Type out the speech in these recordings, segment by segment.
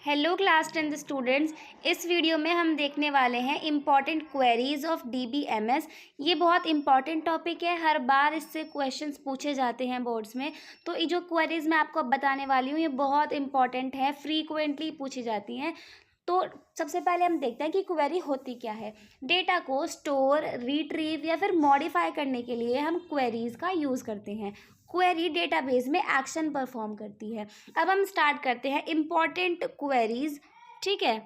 Hello class 10 students. इस video में हम देखने वाले हैं इम्पॉर्टेंट क्वेरीज ऑफ डीबीएमएस। ये बहुत इंपॉर्टेंट टॉपिक है, हर बार इससे क्वेश्चंस पूछे जाते हैं बोर्ड्स में। तो ये जो क्वेरीज मैं आपको अब बताने वाली हूँ ये बहुत इंपॉर्टेंट है, फ्रीक्वेंटली पूछी जाती हैं। तो सबसे पहले हम देखते हैं कि क्वेरी होती क्या है। डेटा को स्टोर, रिट्रीव या फिर मॉडिफाई करने के लिए हम क्वेरीज का यूज़ करते हैं। क्वेरी डेटाबेस में एक्शन परफॉर्म करती है। अब हम स्टार्ट करते हैं इम्पॉर्टेंट क्वेरीज। ठीक है,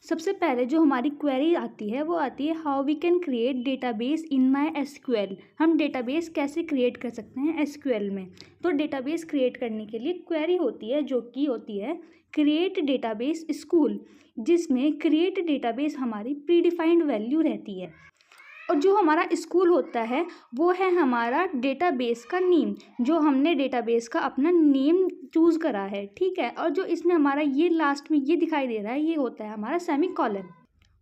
सबसे पहले जो हमारी क्वेरी आती है वो आती है how we can create database in MySQL. हम डेटाबेस कैसे क्रिएट कर सकते हैं एसक्यूएल में। तो डेटाबेस क्रिएट करने के लिए क्वेरी होती है जो कि होती है क्रिएट डेटाबेस स्कूल, जिसमें क्रिएट डेटाबेस हमारी प्री डिफाइंड वैल्यू रहती है। और जो हमारा स्कूल होता है वो है हमारा डेटाबेस का नेम, जो हमने डेटाबेस का अपना नेम चूज़ करा है। ठीक है, और जो इसमें हमारा ये लास्ट में ये दिखाई दे रहा है ये होता है हमारा सेमीकोलन।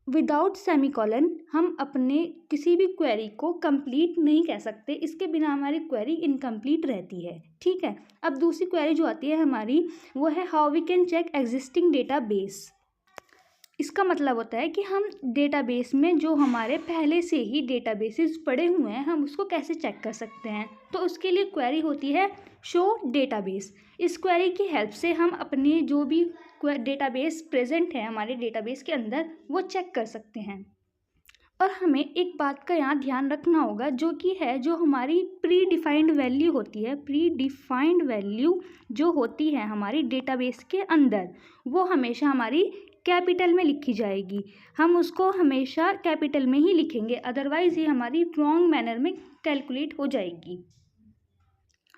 विदाउट सेमीकोलन हम अपने किसी भी क्वेरी को कंप्लीट नहीं कह सकते, इसके बिना हमारी क्वेरी इनकम्प्लीट रहती है। ठीक है, अब दूसरी क्वेरी जो आती है हमारी वो है how we can check existing database. इसका मतलब होता है कि हम डेटाबेस में जो हमारे पहले से ही डेटाबेसेस पड़े हुए हैं हम उसको कैसे चेक कर सकते हैं। तो उसके लिए क्वेरी होती है शो डेटाबेस। इस क्वेरी की हेल्प से हम अपने जो भी डेटाबेस प्रेजेंट है हमारे डेटाबेस के अंदर वो चेक कर सकते हैं। और हमें एक बात का यहाँ ध्यान रखना होगा जो कि है जो हमारी प्री डिफाइंड वैल्यू होती है। प्री डिफाइंड वैल्यू जो होती है हमारी डेटाबेस के अंदर वो हमेशा हमारी कैपिटल में लिखी जाएगी। हम उसको हमेशा कैपिटल में ही लिखेंगे, अदरवाइज़ ये हमारी रॉन्ग मैनर में कैलकुलेट हो जाएगी।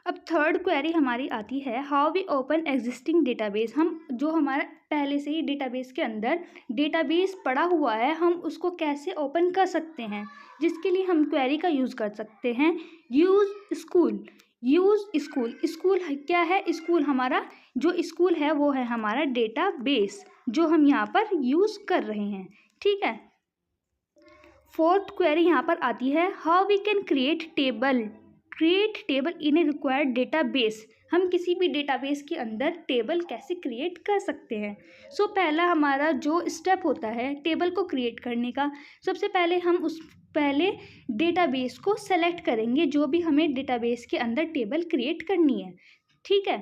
अब थर्ड क्वेरी हमारी आती है how we open existing database. हम जो हमारा पहले से ही डेटाबेस के अंदर डेटाबेस पड़ा हुआ है हम उसको कैसे ओपन कर सकते हैं, जिसके लिए हम क्वेरी का यूज़ कर सकते हैं use school. Use school, school क्या है? स्कूल हमारा जो स्कूल है वो है हमारा डेटाबेस जो हम यहाँ पर यूज़ कर रहे हैं। ठीक है, फोर्थ क्वेरी यहाँ पर आती है how we can create table in a required database. हम किसी भी डेटाबेस के अंदर टेबल कैसे क्रिएट कर सकते हैं। सो पहला हमारा जो स्टेप होता है टेबल को क्रिएट करने का, सबसे पहले हम उस पहले डेटाबेस को सेलेक्ट करेंगे जो भी हमें डेटाबेस के अंदर टेबल क्रिएट करनी है। ठीक है,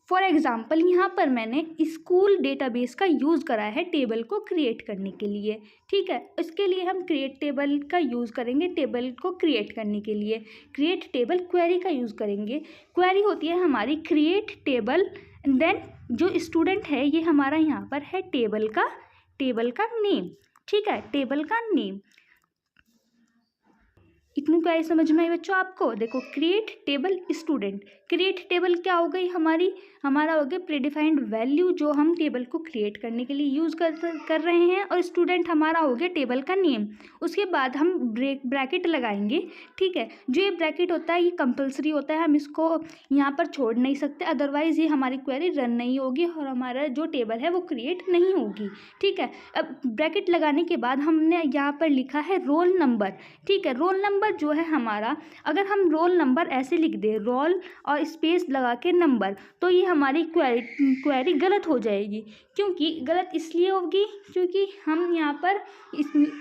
फॉर एग्ज़ाम्पल यहाँ पर मैंने स्कूल डेटाबेस का यूज़ करा है टेबल को क्रिएट करने के लिए। ठीक है, इसके लिए हम क्रिएट टेबल का यूज़ करेंगे। टेबल को क्रिएट करने के लिए क्रिएट टेबल क्वेरी का यूज़ करेंगे। क्वेरी होती है हमारी क्रिएट टेबल, देन जो स्टूडेंट है ये हमारा यहाँ पर है टेबल का नेम। ठीक है, टेबल का नेम। इतनी क्वेरी समझ में आई बच्चों आपको? देखो create table student, create table क्या हो गई हमारा हो गया प्रीडिफाइंड वैल्यू जो हम टेबल को क्रिएट करने के लिए यूज़ कर रहे हैं, और स्टूडेंट हमारा हो गया टेबल का नेम। उसके बाद हम ब्रैकेट लगाएंगे। ठीक है, जो ये ब्रैकेट होता है ये कंपलसरी होता है, हम इसको यहाँ पर छोड़ नहीं सकते, अदरवाइज़ ये हमारी क्वेरी रन नहीं होगी और हमारा जो टेबल है वो क्रिएट नहीं होगी। ठीक है, अब ब्रैकेट लगाने के बाद हमने यहाँ पर लिखा है रोल नंबर। ठीक है, रोल नंबर जो है हमारा, अगर हम रोल नंबर ऐसे लिख दें रोल और स्पेस लगा के नंबर, तो ये हमारी क्वेरी गलत हो जाएगी। क्योंकि गलत इसलिए होगी क्योंकि हम यहाँ पर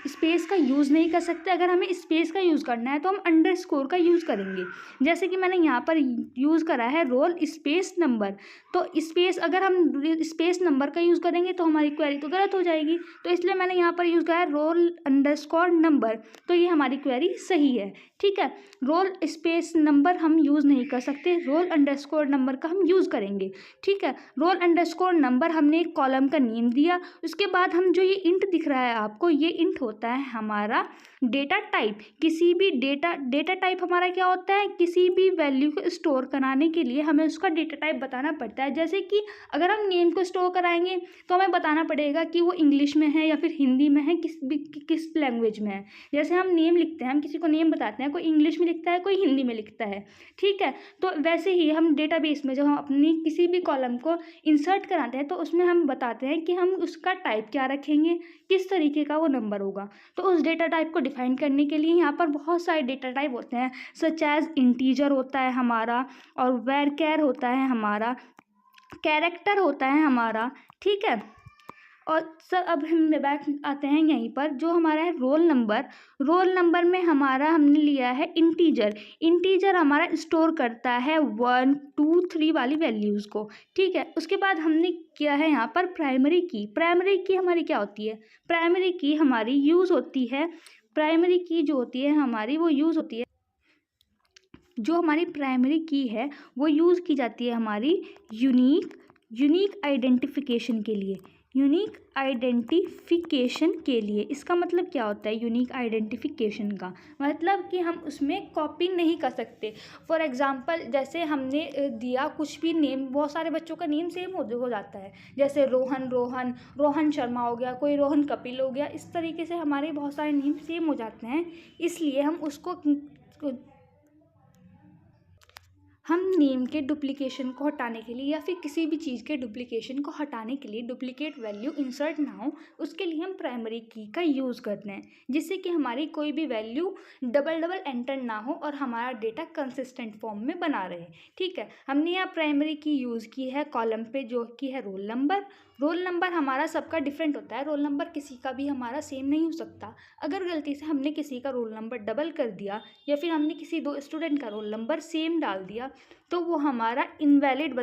स्पेस का यूज़ नहीं कर सकते। अगर हमें स्पेस का यूज़ करना है तो हम अंडरस्कोर का यूज़ करेंगे, जैसे कि मैंने यहाँ पर यूज़ करा है रोल स्पेस नंबर। तो स्पेस अगर हम स्पेस नंबर का यूज़ करेंगे तो हमारी क्वेरी तो गलत हो जाएगी, तो इसलिए मैंने यहाँ पर यूज़ करा है रोल अंडरस्कोर नंबर, तो ये हमारी क्वेरी सही है। ठीक है, रोल स्पेस नंबर हम यूज़ नहीं कर सकते, रोल अंडरस्कोर नंबर का हम यूज़ करेंगे। ठीक है, रोल अंडरस्कोर नंबर हमने एक कॉलम का नेम दिया। उसके बाद हम जो ये इंट दिख रहा है आपको, ये इंट होता है हमारा डेटा टाइप। किसी भी डेटा टाइप हमारा क्या होता है, किसी भी वैल्यू को स्टोर कराने के लिए हमें उसका डेटा टाइप बताना पड़ता है। जैसे कि अगर हम नेम को स्टोर कराएंगे तो हमें बताना पड़ेगा कि वो इंग्लिश में है या फिर हिंदी में है, किस लैंग्वेज में है। जैसे हम नेम लिखते हैं, हम किसी को नेम बताते हैं, कोई इंग्लिश में लिखता है कोई हिंदी में लिखता है। ठीक है, तो वैसे ही हम डेटाबेस में जब हम अपनी किसी भी कॉलम को इंसर्ट कराते हैं तो उसमें हम बताते हैं कि हम उसका टाइप क्या रखेंगे, किस तरीके का वो नंबर होगा। तो उस डेटा टाइप को डिफाइन करने के लिए यहाँ पर बहुत सारे डेटा टाइप होते हैं, सच एज इंटीजर होता है हमारा, और वैरचर होता है हमारा, कैरेक्टर होता है हमारा, ठीक है। और सर अब हम बैक आते हैं यहीं पर, जो हमारा है रोल नंबर। रोल नंबर में हमारा हमने लिया है इंटीजर। इंटीजर हमारा स्टोर करता है 1 2 3 वाली वैल्यूज़ को, ठीक है। उसके बाद हमने किया है यहाँ पर प्राइमरी की। प्राइमरी की हमारी क्या होती है? प्राइमरी की हमारी यूज़ होती है, प्राइमरी की जो होती है हमारी वो यूज़ होती है, जो हमारी प्राइमरी की है वो यूज़ की जाती है हमारी यूनिक आइडेंटिफिकेशन के लिए। यूनिक आइडेंटिफिकेशन के लिए इसका मतलब क्या होता है? यूनिक आइडेंटिफिकेशन का मतलब कि हम उसमें कॉपी नहीं कर सकते। फॉर एग्जांपल जैसे हमने दिया कुछ भी नेम, बहुत सारे बच्चों का नेम सेम हो जाता है, जैसे रोहन शर्मा हो गया, कोई रोहन कपिल हो गया, इस तरीके से हमारे बहुत सारे नेम सेम हो जाते हैं। इसलिए हम नेम के डुप्लीकेशन को हटाने के लिए या फिर किसी भी चीज़ के डुप्लीकेशन को हटाने के लिए, डुप्लीकेट वैल्यू इंसर्ट ना हो, उसके लिए हम प्राइमरी की का यूज़ करते हैं, जिससे कि हमारी कोई भी वैल्यू डबल एंटर ना हो और हमारा डेटा कंसिस्टेंट फॉर्म में बना रहे, ठीक है। हमने यहाँ प्राइमरी की यूज़ की है कॉलम पे, जो कि है रोल नंबर। रोल नंबर हमारा सबका डिफरेंट होता है, रोल नंबर किसी का भी हमारा सेम नहीं हो सकता। अगर गलती से हमने किसी का रोल नंबर डबल कर दिया या फिर हमने किसी दो स्टूडेंट का रोल नंबर सेम डाल दिया तो वो हमारा इनवैलिड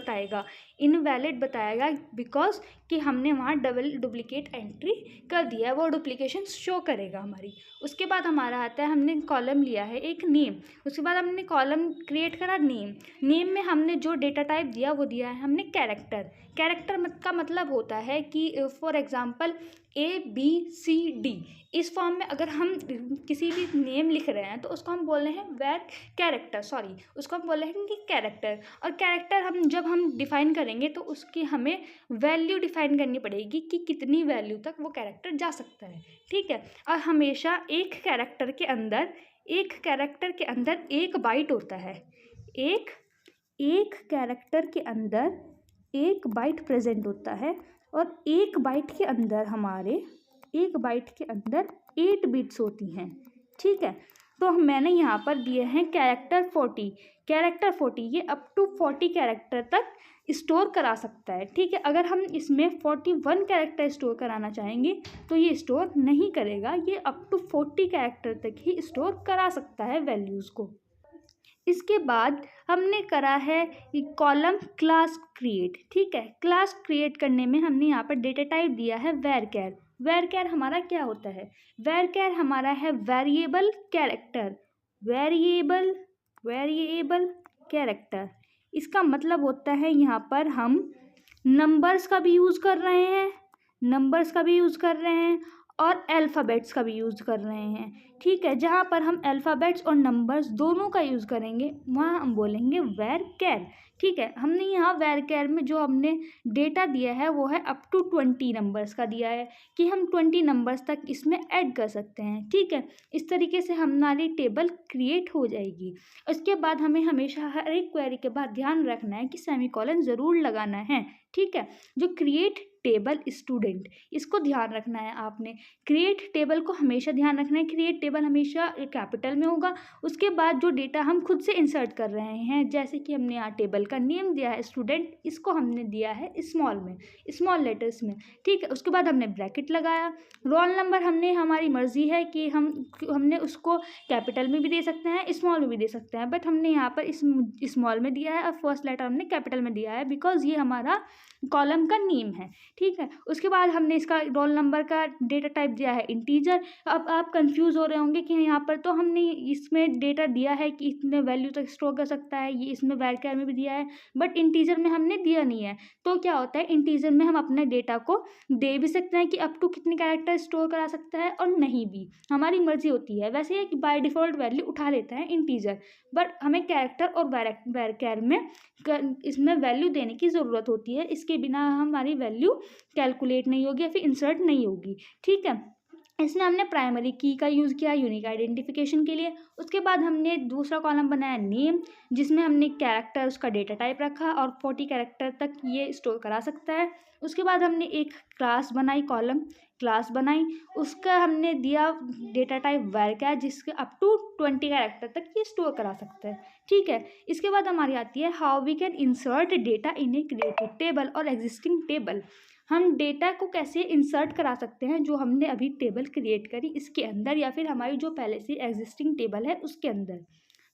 बताएगा बिकॉज कि हमने वहाँ डुप्लीकेट एंट्री कर दिया है, वो डुप्लीकेशन शो करेगा हमारी। उसके बाद हमारा आता है, हमने कॉलम लिया है एक नेम, उसके बाद हमने कॉलम क्रिएट करा नेम में हमने जो डेटा टाइप दिया वो दिया है हमने कैरेक्टर का मतलब होता है कि फॉर एग्जांपल ABCD, इस फॉर्म में अगर हम किसी भी नेम लिख रहे हैं तो उसको हम बोल रहे हैं उसको हम बोल रहे हैं कि कैरेक्टर। और कैरेक्टर जब हम डिफ़ाइन करेंगे तो उसकी हमें वैल्यू डिफ़ाइन करनी पड़ेगी कि कितनी वैल्यू तक वो कैरेक्टर जा सकता है, ठीक है। और हमेशा एक कैरेक्टर के अंदर एक बाइट होता है, एक कैरेक्टर के अंदर एक बाइट प्रेजेंट होता है, और एक बाइट के अंदर 8 बिट्स होती हैं, ठीक है। तो मैंने यहाँ पर दिए हैं कैरेक्टर 40 ये अप टू 40 कैरेक्टर तक स्टोर करा सकता है, ठीक है। अगर हम इसमें 41 कैरेक्टर स्टोर कराना चाहेंगे तो ये स्टोर नहीं करेगा, ये अप टू 40 कैरेक्टर तक ही स्टोर करा सकता है वैल्यूज़ को। इसके बाद हमने करा है कॉलम क्लास क्रिएट, ठीक है। क्लास क्रिएट करने में हमने यहाँ पर डेटा टाइप दिया है वेरचर हमारा क्या होता है? वेरचर हमारा है वेरिएबल कैरेक्टर। इसका मतलब होता है यहाँ पर हम नंबर्स का भी यूज़ कर रहे हैं और अल्फ़ाबेट्स का भी यूज़ कर रहे हैं, ठीक है। जहाँ पर हम अल्फ़ाबेट्स और नंबर्स दोनों का यूज़ करेंगे वहाँ हम बोलेंगे वेरचर, ठीक है। हमने यहाँ वेरचर में जो हमने डेटा दिया है वो है अप टू 20 नंबर्स का दिया है कि हम 20 नंबर्स तक इसमें ऐड कर सकते हैं, ठीक है। इस तरीके से हमारी टेबल क्रिएट हो जाएगी। उसके बाद हमें हमेशा हर एक क्वेरी के बाद ध्यान रखना है कि सेमीकोलन ज़रूर लगाना है, ठीक है। जो क्रिएट टेबल स्टूडेंट, इसको ध्यान रखना है आपने। क्रिएट टेबल को हमेशा ध्यान रखना है, क्रिएट टेबल हमेशा कैपिटल में होगा। उसके बाद जो डेटा हम खुद से इंसर्ट कर रहे हैं, जैसे कि हमने यहाँ टेबल का नेम दिया है स्टूडेंट, इसको हमने दिया है स्मॉल लेटर्स में, ठीक है। उसके बाद हमने ब्रैकेट लगाया। रोल नंबर हमारी मर्जी है कि हमने उसको कैपिटल में भी दे सकते हैं, स्मॉल में भी दे सकते हैं, बट हमने यहाँ पर स्मॉल में दिया है और फर्स्ट लेटर हमने कैपिटल में दिया है बिकॉज ये हमारा कॉलम का नेम है, ठीक है। उसके बाद हमने इसका रोल नंबर का डेटा टाइप दिया है इंटीजर। अब आप कंफ्यूज हो रहे होंगे कि यहाँ पर तो हमने इसमें डेटा दिया है कि इतने वैल्यू तक स्टोर कर सकता है, ये इसमें वेरचर में भी दिया है, बट इंटीजर में हमने दिया नहीं है। तो क्या होता है, इंटीजर में हम अपने डेटा को दे भी सकते हैं कि अप टू कितने कैरेक्टर स्टोर करा सकता है और नहीं भी, हमारी मर्जी होती है। वैसे ये कि बाय डिफ़ॉल्ट वैल्यू उठा लेता है इंटीजर, बट हमें कैरेक्टर और वेरचर में इसमें वैल्यू देने की ज़रूरत होती है, इसके बिना हमारी वैल्यू कैलकुलेट नहीं होगी या फिर इंसर्ट नहीं होगी, ठीक है। इसमें हमने प्राइमरी की का यूज़ किया यूनिक आइडेंटिफिकेशन के लिए। उसके बाद हमने दूसरा कॉलम बनाया नेम, जिसमें हमने कैरेक्टर उसका डेटा टाइप रखा और 40 कैरेक्टर तक ये स्टोर करा सकता है। उसके बाद हमने एक क्लास बनाई क्लास बनाई, उसका हमने दिया डेटा टाइप var क्या, जिसके अप टू 20 कैरेक्टर तक ये स्टोर करा सकता है। ठीक है, इसके बाद हमारी आती है how we can insert data in a created table और एग्जिस्टिंग टेबल। हम डेटा को कैसे इंसर्ट करा सकते हैं जो हमने अभी टेबल क्रिएट करी इसके अंदर, या फिर हमारी जो पहले से एग्जिस्टिंग टेबल है उसके अंदर।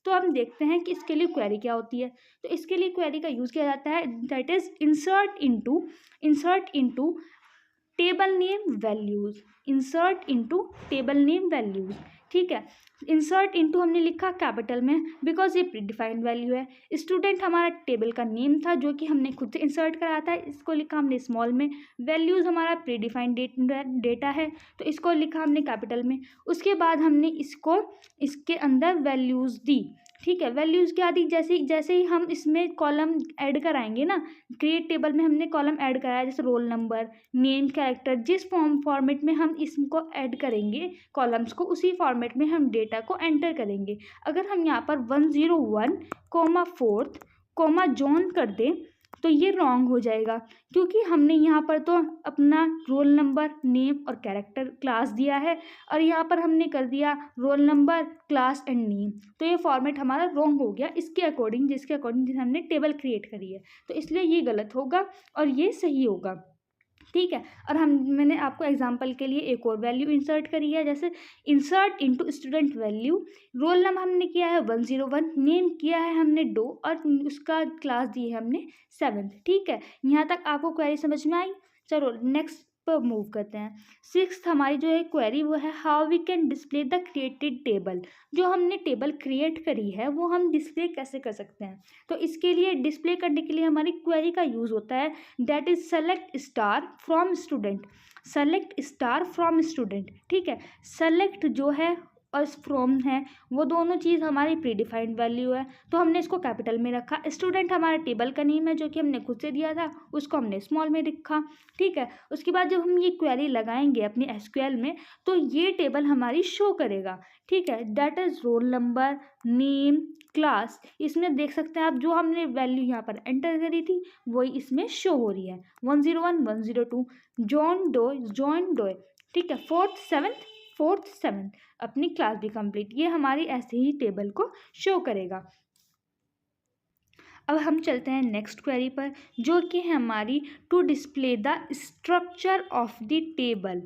तो हम देखते हैं कि इसके लिए क्वेरी क्या होती है। तो इसके लिए क्वेरी का यूज़ किया जाता है, that is insert into table name values, insert into table name values. ठीक है, इंसर्ट इनटू हमने लिखा कैपिटल में बिकॉज ये प्रीडिफाइंड वैल्यू है। स्टूडेंट हमारा टेबल का नेम था जो कि हमने खुद से इंसर्ट कराया था, इसको लिखा हमने स्मॉल में। वैल्यूज़ हमारा प्रीडिफाइंड डेटा है तो इसको लिखा हमने कैपिटल में। उसके बाद हमने इसको इसके अंदर वैल्यूज़ दी। ठीक है, वैल्यूज़ क्या दी, जैसे ही हम इसमें कॉलम ऐड कराएंगे ना, क्रिएट टेबल में हमने कॉलम ऐड कराया जैसे रोल नंबर, नेम, कैरेक्टर, जिस फॉर्मेट में हम इसको ऐड करेंगे कॉलम्स को, उसी फॉर्मेट में हम डेटा को एंटर करेंगे। अगर हम यहाँ पर 101 कोमा 4th कोमा जॉन कर दें तो ये रॉन्ग हो जाएगा, क्योंकि हमने यहाँ पर तो अपना रोल नंबर, नेम और कैरेक्टर क्लास दिया है और यहाँ पर हमने कर दिया roll number, class and name. तो ये फॉर्मेट हमारा रॉन्ग हो गया इसके अकॉर्डिंग, जिसके अकॉर्डिंग हमने टेबल क्रिएट करी है। तो इसलिए ये गलत होगा और ये सही होगा। ठीक है, और मैंने आपको एग्जांपल के लिए एक और वैल्यू इंसर्ट करी है, जैसे insert into student value. Roll number हमने किया है 101, नेम किया है हमने 2 और उसका क्लास दी है हमने 7th। ठीक है, यहाँ तक आपको क्वेरी समझ में आई। चलो नेक्स्ट पर मूव करते हैं। 6th हमारी जो है क्वेरी वो है how we can display the created table. जो हमने टेबल क्रिएट करी है वो हम डिस्प्ले कैसे कर सकते हैं। तो इसके लिए डिस्प्ले करने के लिए हमारी क्वेरी का यूज़ होता है, that is select star from student. Select star from student. ठीक है, सेलेक्ट जो है और फ्रॉम है वो दोनों चीज़ हमारी प्रीडिफाइंड वैल्यू है, तो हमने इसको कैपिटल में रखा। स्टूडेंट हमारा टेबल का नेम है जो कि हमने खुद से दिया था, उसको हमने स्मॉल में रखा। ठीक है, उसके बाद जब हम ये क्वेरी लगाएंगे अपनी एसक्यूएल में तो ये टेबल हमारी शो करेगा। ठीक है, that is roll number, name, class. इसमें देख सकते हैं आप जो हमने वैल्यू यहाँ पर एंटर करी थी वही इसमें शो हो रही है, 101, 102, जॉन डो। ठीक है, 4th 7th अपनी क्लास भी कंप्लीट, ये हमारी ऐसे ही टेबल को शो करेगा। अब हम चलते हैं नेक्स्ट क्वेरी पर, जो कि है हमारी to display the structure of the table.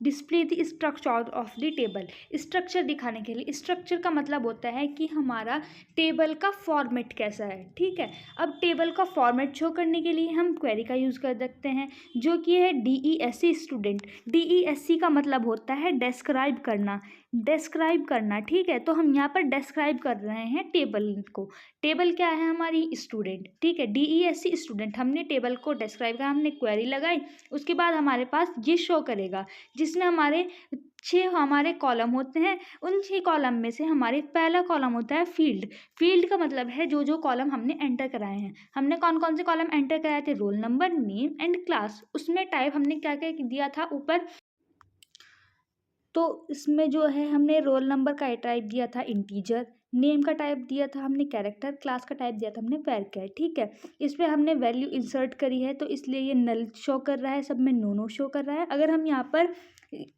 Display the structure of the table. Structure दिखाने के लिए, स्ट्रक्चर का मतलब होता है कि हमारा टेबल का फॉर्मेट कैसा है। ठीक है, अब टेबल का फॉर्मेट शो करने के लिए हम क्वेरी का यूज़ कर सकते हैं जो कि है DESC स्टूडेंट। DESC का मतलब होता है डिस्क्राइब करना, डिस्क्राइब करना। ठीक है, तो हम यहाँ पर डिस्क्राइब कर रहे हैं टेबल को। टेबल क्या है हमारी, स्टूडेंट। ठीक है, DESC स्टूडेंट, हमने टेबल को डिस्क्राइब करा, हमने क्वेरी लगाई, उसके बाद हमारे पास ये शो करेगा जिसमें हमारे 6 हमारे कॉलम होते हैं। उन 6 कॉलम में से हमारे पहला कॉलम होता है फील्ड। फील्ड का मतलब है जो जो कॉलम हमने एंटर कराए हैं। हमने कौन कौन से कॉलम एंटर कराए थे, roll number, name and class. उसमें टाइप हमने क्या क्या दिया था ऊपर, तो इसमें जो है हमने रोल नंबर का टाइप दिया था इंटीजर, नेम का टाइप दिया था हमने कैरेक्टर, क्लास का टाइप दिया था हमने var। ठीक है, इस पर हमने वैल्यू इंसर्ट करी है तो इसलिए ये नल शो कर रहा है, सब में नो शो कर रहा है। अगर हम यहाँ पर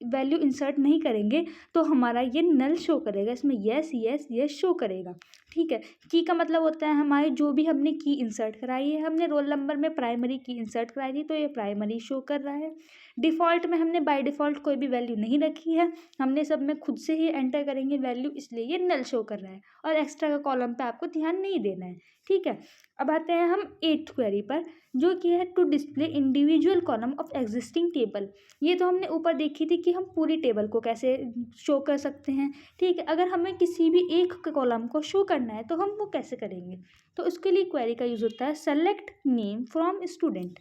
वैल्यू इंसर्ट नहीं करेंगे तो हमारा ये नल शो करेगा, इसमें यस शो करेगा। ठीक है, की का मतलब होता है हमारे जो भी हमने की इंसर्ट कराई है। हमने रोल नंबर में प्राइमरी की इंसर्ट कराई थी तो ये प्राइमरी शो कर रहा है। डिफ़ॉल्ट में हमने बाय डिफ़ॉल्ट कोई भी वैल्यू नहीं रखी है, हमने सब में खुद से ही एंटर करेंगे वैल्यू, इसलिए ये नल शो कर रहा है और एक्स्ट्रा का कॉलम पे आपको ध्यान नहीं देना है। ठीक है, अब आते हैं हम 8th क्वेरी पर, जो कि है to display individual column of existing table. ये तो हमने ऊपर देखी थी कि हम पूरी टेबल को कैसे शो कर सकते हैं। ठीक है, अगर हमें किसी भी एक कॉलम को शो करना है तो हम वो कैसे करेंगे, तो उसके लिए क्वेरी का यूज़ होता है select name from student.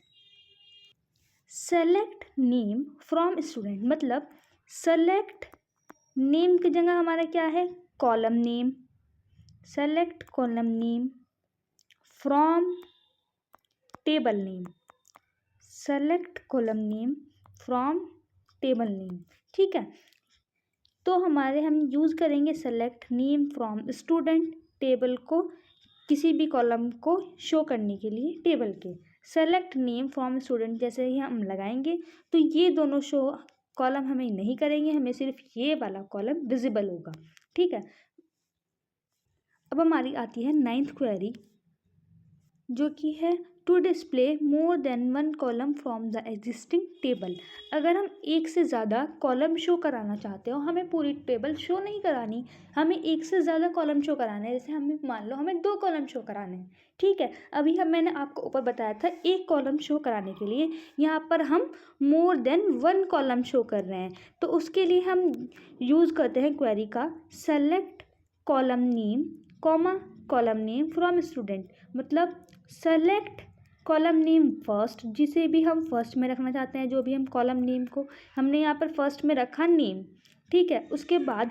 Select name from student मतलब सेलेक्ट नेम की जगह हमारा क्या है, column name. Select column name from table name. Select column name from table name. ठीक है, तो हम यूज़ करेंगे select name from student, table को किसी भी कॉलम को शो करने के लिए टेबल के। सेलेक्ट नेम फ्रॉम स्टूडेंट जैसे ही हम लगाएंगे तो ये दोनों शो कॉलम हमें नहीं करेंगे, हमें सिर्फ ये वाला कॉलम विजिबल होगा। ठीक है, अब हमारी आती है 9th क्वेरी, जो कि है to display more than one column from the existing table. अगर हम एक से ज़्यादा कॉलम शो कराना चाहते हो, हमें पूरी टेबल शो नहीं करानी, हमें एक से ज़्यादा कॉलम शो कराना है। जैसे हमें मान लो हमें 2 कॉलम शो कराने हैं। ठीक है, अभी मैंने आपको ऊपर बताया था एक कॉलम शो कराने के लिए, यहाँ पर हम मोर देन वन कॉलम शो कर रहे हैं। तो उसके लिए हम यूज़ करते हैं क्वेरी का select column name comma column name from student. मतलब सेलेक्ट कॉलम नेम फर्स्ट, जिसे भी हम फर्स्ट में रखना चाहते हैं, जो भी हम कॉलम नेम को हमने यहाँ पर फर्स्ट में रखा नेम। ठीक है, उसके बाद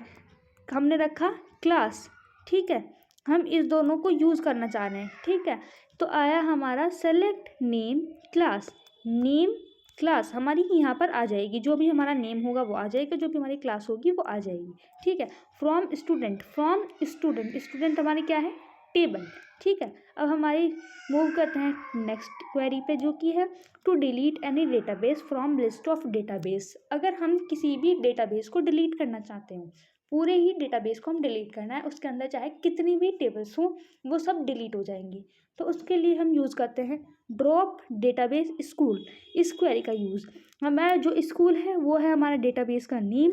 हमने रखा क्लास। ठीक है, हम इस दोनों को यूज़ करना चाह रहे हैं। ठीक है, तो आया हमारा select name class. Name class हमारी यहाँ पर आ जाएगी, जो भी हमारा नेम होगा वो आ जाएगा, जो भी हमारी क्लास होगी वो आ जाएगी। ठीक है, from student, from student, student हमारी क्या है, टेबल। ठीक है, अब हमारी मूव करते हैं नेक्स्ट क्वेरी पे, जो कि है to delete any database from list of database. अगर हम किसी भी डेटाबेस को डिलीट करना चाहते हो, पूरे ही डेटाबेस को हम डिलीट करना है, उसके अंदर चाहे कितनी भी टेबल्स हों वो सब डिलीट हो जाएंगी। तो उसके लिए हम यूज़ करते हैं ड्रॉप डेटाबेस स्कूल। इस क्वेरी का यूज़, हमारा जो स्कूल है वो है हमारा डेटाबेस का name.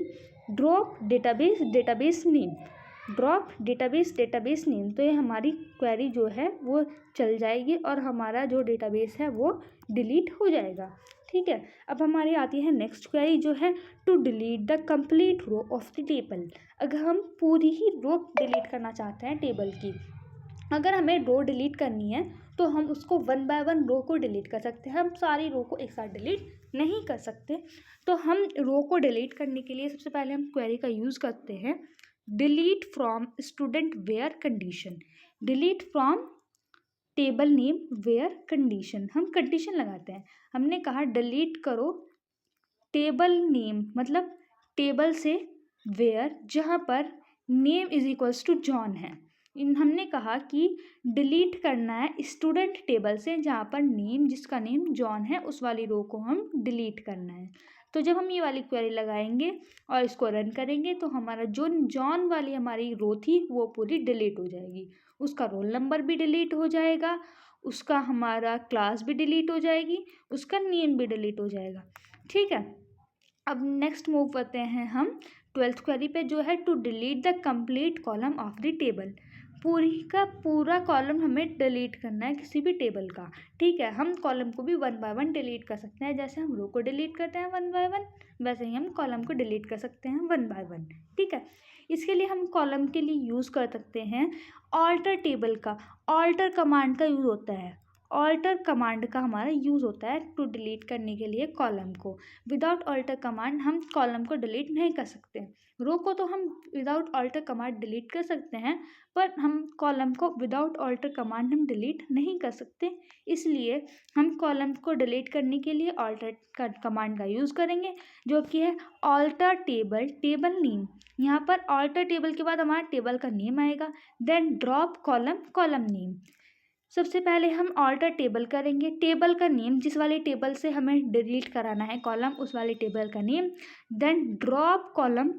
Drop database database name, drop database name. तो ये हमारी क्वेरी जो है वो चल जाएगी और हमारा जो डेटाबेस है वो डिलीट हो जाएगा। ठीक है, अब हमारी आती है नेक्स्ट क्वेरी, जो है to delete the complete row of the table. अगर हम पूरी ही रो डिलीट करना चाहते हैं टेबल की, अगर हमें रो डिलीट करनी है तो हम उसको 1 बाय 1 रो को डिलीट कर सकते हैं। हम सारी रो को एक साथ डिलीट नहीं कर सकते। तो हम रो को डिलीट करने के लिए सबसे पहले हम क्वेरी का यूज़ करते हैं delete from student where condition. Delete from table name where condition, हम कंडीशन लगाते हैं। हमने कहा डिलीट करो टेबल नेम, मतलब टेबल से वेयर, जहाँ पर name is equals to John है। हमने कहा कि डिलीट करना है स्टूडेंट टेबल से, जहाँ पर नेम, जिसका नेम जॉन है, उस वाली रो को हम डिलीट करना है। तो जब हम ये वाली क्वेरी लगाएंगे और इसको रन करेंगे तो हमारा जो जॉन वाली हमारी रो थी वो पूरी डिलीट हो जाएगी। उसका रोल नंबर भी डिलीट हो जाएगा, उसका हमारा क्लास भी डिलीट हो जाएगी, उसका नेम भी डिलीट हो जाएगा। ठीक है, अब नेक्स्ट मूव करते हैं हम 12th क्वेरी पे, जो है to delete the complete column of the table. पूरी का पूरा कॉलम हमें डिलीट करना है किसी भी टेबल का। ठीक है, हम कॉलम को भी 1 बाय 1 डिलीट कर सकते हैं, जैसे हम रो को डिलीट करते हैं 1 बाय 1, वैसे ही हम कॉलम को डिलीट कर सकते हैं 1 बाय 1। ठीक है, इसके लिए हम कॉलम के लिए यूज़ कर सकते हैं ऑल्टर टेबल का। ऑल्टर कमांड का यूज़ होता है, ऑल्टर कमांड का हमारा यूज़ होता है टू डिलीट करने के लिए कॉलम को। विदाउट ऑल्टर कमांड हम कॉलम को डिलीट नहीं कर सकते। रो को तो हम विदाउट ऑल्टर कमांड डिलीट कर सकते हैं, पर हम कॉलम को विदाउट ऑल्टर कमांड हम डिलीट नहीं कर सकते। इसलिए हम कॉलम को डिलीट करने के लिए ऑल्टर कमांड का यूज़ करेंगे, जो कि है ऑल्टर टेबल टेबल नेम। यहाँ पर ऑल्टर टेबल के बाद हमारा टेबल का नेम आएगा, then drop column column name. सबसे पहले हम ऑल्टर टेबल करेंगे, टेबल का नेम, जिस वाले टेबल से हमें डिलीट कराना है कॉलम, उस वाले टेबल का name. Then drop column,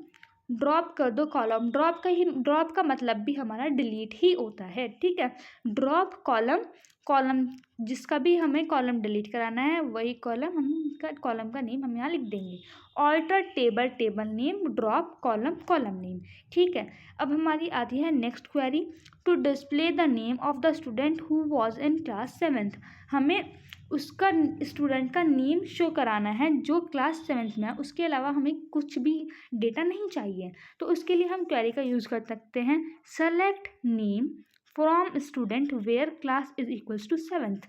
drop कर दो कॉलम। ड्रॉप का मतलब भी हमारा डिलीट ही होता है। ठीक है, ड्रॉप कॉलम, कॉलम जिसका भी हमें कॉलम डिलीट कराना है वही कॉलम, हम कॉलम का नेम हम यहाँ लिख देंगे। Alter table table name, drop column column name. ठीक है, अब हमारी आती है next query to display the name of the student who was in class 7th। हमें उसका स्टूडेंट का नेम शो कराना है जो क्लास 7th में है, उसके अलावा हमें कुछ भी डेटा नहीं चाहिए। तो उसके लिए हम क्वेरी का यूज़ कर सकते हैं select name from student where class is equals to 7th।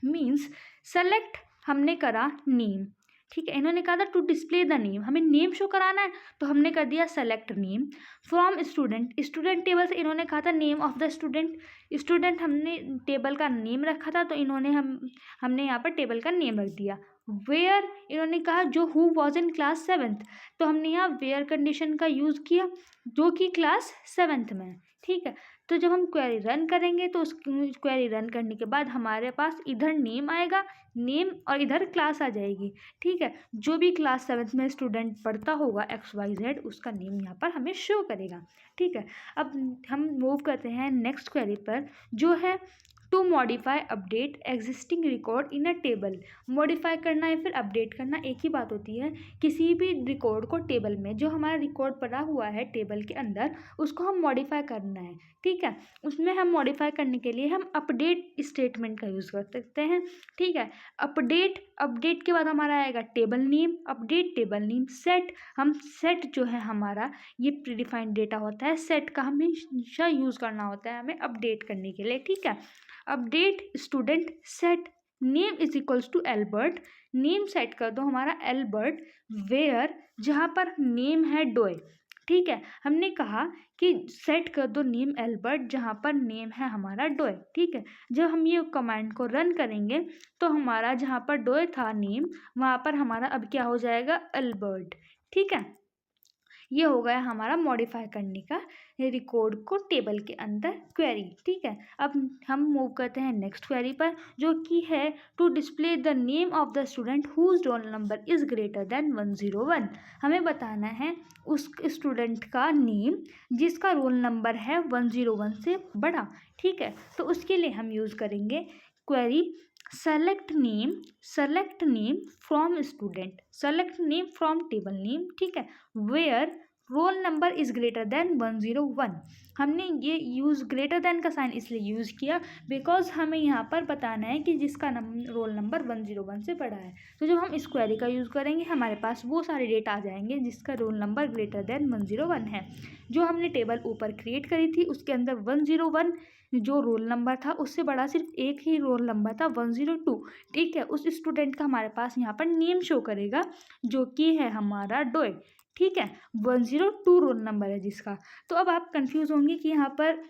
Means select हमने करा नेम, ठीक है, इन्होंने कहा था टू डिस्प्ले द नेम, हमें नेम शो कराना है तो हमने कर दिया select name from student. Student table से इन्होंने कहा था name of the student, student हमने टेबल का नेम रखा था तो इन्होंने हमने यहाँ पर टेबल का नेम रख दिया। वेयर इन्होंने कहा जो who was in class 7th, तो हमने यहाँ वेयर कंडीशन का यूज़ किया जो कि क्लास 7th में है। ठीक है, तो जब हम क्वेरी रन करेंगे तो उस क्वेरी रन करने के बाद हमारे पास इधर नेम आएगा, नेम, और इधर क्लास आ जाएगी। ठीक है, जो भी क्लास 7th में स्टूडेंट पढ़ता होगा XYZ, उसका नेम यहाँ पर हमें शो करेगा। ठीक है, अब हम मूव करते हैं नेक्स्ट क्वेरी पर, जो है to modify update existing record in a table. Modify करना या फिर अपडेट करना एक ही बात होती है। किसी भी रिकॉर्ड को टेबल में, जो हमारा रिकॉर्ड पड़ा हुआ है टेबल के अंदर, उसको हम मॉडिफाई करना है। ठीक है, उसमें हम मॉडिफाई करने के लिए हम अपडेट स्टेटमेंट का यूज़ कर सकते हैं। ठीक है, अपडेट के बाद हमारा आएगा table name, update table name, set. हम सेट जो है हमारा, ये प्रीडिफाइंड डेटा होता है, सेट का हमेशा यूज़ करना होता है हमें अपडेट करने के लिए। ठीक है, update student set name is equals to Albert. Name set कर दो हमारा एल्बर्ट, वेयर जहाँ पर नेम है डोए। ठीक है, हमने कहा कि सेट कर दो नेम एल्बर्ट जहाँ पर नेम है हमारा डोए। ठीक है, जब हम ये कमांड को रन करेंगे तो हमारा जहाँ पर डोए था नेम, वहाँ पर हमारा अब क्या हो जाएगा, एल्बर्ट। ठीक है, ये हो गया हमारा मॉडिफाई करने का रिकॉर्ड को टेबल के अंदर क्वेरी। ठीक है, अब हम मूव करते हैं नेक्स्ट क्वेरी पर, जो कि है to display the name of the student whose roll number is greater than 101। हमें बताना है उस स्टूडेंट का नेम जिसका रोल नंबर है 101 से बड़ा। ठीक है, तो उसके लिए हम यूज़ करेंगे query select name from student, select name from table name. ठीक है, where roll number is greater than 101। हमने ये यूज़ ग्रेटर देन का साइन इसलिए यूज़ किया बिकॉज हमें यहाँ पर बताना है कि जिसका रोल नंबर 101 से बड़ा है। तो जब हम इस क्वेरी का यूज़ करेंगे हमारे पास वो सारे डेटा आ जाएंगे जिसका रोल नंबर ग्रेटर देन 101 है। जो हमने टेबल ऊपर क्रिएट करी थी उसके अंदर 101 जो रोल नंबर था, उससे बड़ा सिर्फ एक ही रोल नंबर था, 102। ठीक है, उस स्टूडेंट का हमारे पास यहाँ पर नेम शो करेगा जो कि है हमारा डोए। ठीक है, 102 रोल नंबर है जिसका। तो अब आप कंफ्यूज होंगे कि यहाँ पर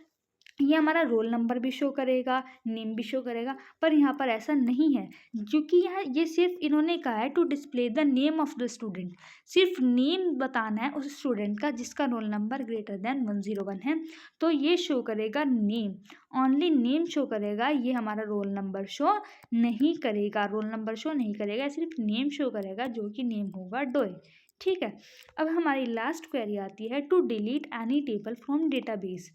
ये हमारा रोल नंबर भी शो करेगा, नेम भी शो करेगा, पर यहाँ पर ऐसा नहीं है, क्योंकि यहाँ ये सिर्फ इन्होंने कहा है to display the name of the student. सिर्फ नेम बताना है उस स्टूडेंट का जिसका रोल नंबर ग्रेटर देन 101 है, तो ये शो करेगा नेम, ओनली नेम शो करेगा। ये हमारा रोल नंबर शो नहीं करेगा, रोल नंबर शो नहीं करेगा, सिर्फ नेम शो करेगा जो कि नेम होगा डोए। ठीक है, अब हमारी लास्ट क्वेरी आती है to delete any table from database.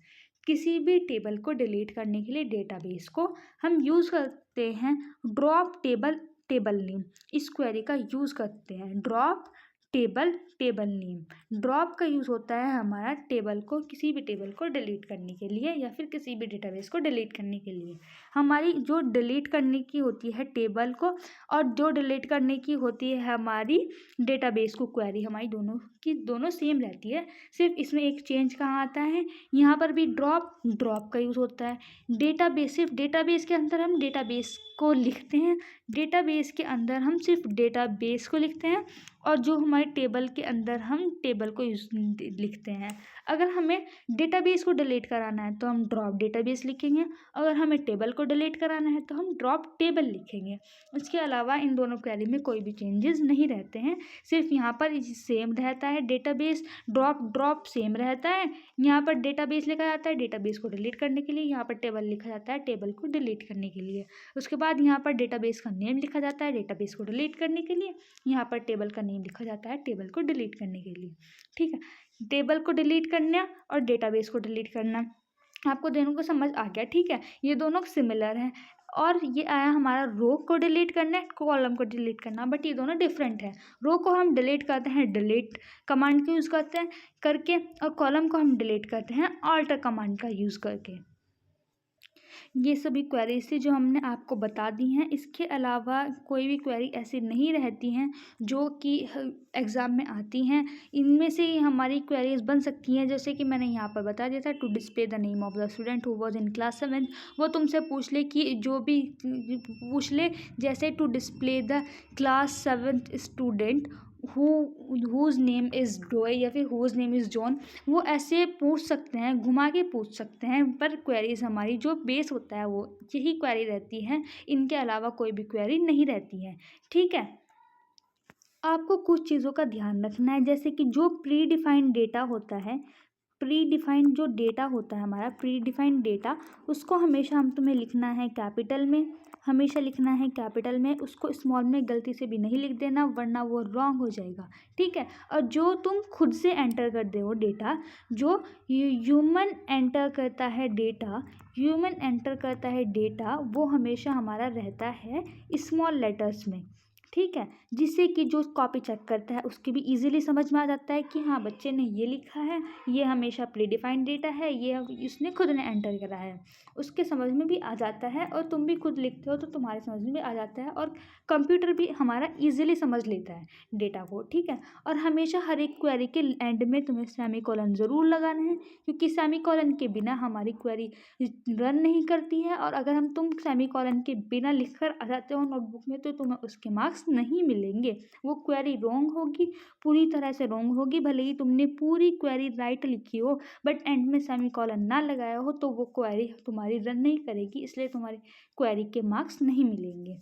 किसी भी टेबल को डिलीट करने के लिए डेटाबेस को हम यूज़ करते हैं ड्रॉप टेबल नेम। इस क्वेरी का यूज़ करते हैं ड्रॉप टेबल नेम। ड्रॉप का यूज़ होता है हमारा टेबल को, किसी भी टेबल को डिलीट करने के लिए या फिर किसी भी डेटाबेस को डिलीट करने के लिए। हमारी जो डिलीट करने की होती है टेबल को और जो डिलीट करने की होती है हमारी डेटाबेस को, क्वेरी हमारी दोनों की दोनों सेम रहती है। सिर्फ इसमें एक चेंज कहाँ आता है, यहाँ पर भी ड्रॉप का यूज़ होता है। डेटाबेस, सिर्फ डेटाबेस के अंदर हम डेटाबेस को लिखते हैं, डेटाबेस के अंदर हम सिर्फ डेटाबेस को लिखते हैं, और जो हमारे टेबल के अंदर हम टेबल को लिखते हैं। अगर हमें डेटाबेस को डिलीट कराना है तो हम ड्रॉप डेटाबेस लिखेंगे, अगर हमें टेबल को डिलीट कराना है तो हम ड्रॉप टेबल लिखेंगे। इसके अलावा इन दोनों क्वेरी में कोई भी चेंजेस नहीं रहते हैं, सिर्फ यहाँ पर सेम रहता है डेटाबेस, ड्रॉप सेम रहता है। यहाँ पर डेटाबेस लिखा जाता है डेटाबेस को डिलीट करने के लिए, यहाँ पर टेबल लिखा जाता है टेबल को डिलीट करने के लिए। उसके बाद यहाँ पर डेटाबेस का नेम लिखा जाता है डेटाबेस को डिलीट करने के लिए, यहाँ पर टेबल का नेम लिखा जाता है टेबल को डिलीट करने के लिए। ठीक है, टेबल को डिलीट करना और डेटाबेस को डिलीट करना आपको दोनों को समझ आ गया। ठीक है, ये दोनों सिमिलर हैं। और ये आया हमारा रो को डिलीट करना है, कॉलम को डिलीट करना, बट ये दोनों डिफरेंट है। रो को हम डिलीट करते हैं डिलीट कमांड का यूज़ करते हैं करके, और कॉलम को हम डिलीट करते हैं ऑल्टर कमांड का यूज़ करके। ये सभी क्वेरीज थी जो हमने आपको बता दी हैं। इसके अलावा कोई भी क्वेरी ऐसी नहीं रहती हैं जो कि एग्ज़ाम में आती हैं। इनमें से हमारी क्वेरीज बन सकती हैं, जैसे कि मैंने यहाँ पर बता दिया था to display the name of the student who was in class 7। वो तुमसे पूछ ले कि जो भी पूछ ले, जैसे to display the class 7th student whose name is Doe या फिर हुज नेम इज़ जॉन। वो ऐसे पूछ सकते हैं, घुमा के पूछ सकते हैं, पर क्वेरीज हमारी जो बेस होता है वो यही क्वेरी रहती है, इनके अलावा कोई भी क्वेरी नहीं रहती है। ठीक है, आपको कुछ चीज़ों का ध्यान रखना है, जैसे कि जो प्री डिफाइंड डेटा होता है प्री डिफाइंड जो डेटा होता है हमारा प्री डिफाइंड डेटा, उसको हमेशा हम तुम्हें लिखना है कैपिटल में, हमेशा लिखना है कैपिटल में, उसको स्मॉल में गलती से भी नहीं लिख देना वरना वो रॉन्ग हो जाएगा, ठीक है। और जो तुम खुद से एंटर कर दे हो डेटा, जो ह्यूमन एंटर करता है डेटा, ह्यूमन एंटर करता है डेटा, वो हमेशा हमारा रहता है स्मॉल लेटर्स में, ठीक है। जिससे कि जो कॉपी चेक करता है उसके भी इजीली समझ में आ जाता है कि हाँ बच्चे ने ये लिखा है, ये हमेशा प्री डिफाइंड डेटा है, ये इसने खुद ने एंटर करा है, उसके समझ में भी आ जाता है। और तुम भी खुद लिखते हो तो तुम्हारे समझ में भी आ जाता है, और कंप्यूटर भी हमारा ईजिली समझ लेता है डेटा को, ठीक है। और हमेशा हर एक क्वेरी के एंड में तुम्हें सेमीकोलन ज़रूर लगाना है, क्योंकि सेमीकोलन के बिना हमारी क्वेरी रन नहीं करती है। और अगर तुम सेमीकोलन के बिना लिखकर आ जाते हो नोटबुक में तो तुम्हें उसके मार्क्स नहीं मिलेंगे, वो क्वेरी रॉन्ग होगी, पूरी तरह से रॉन्ग होगी। भले ही तुमने पूरी क्वेरी राइट लिखी हो बट एंड में सेमीकोलन ना लगाया हो तो वो क्वेरी तुम्हारी रन नहीं करेगी, इसलिए तुम्हारी क्वेरी के मार्क्स नहीं मिलेंगे।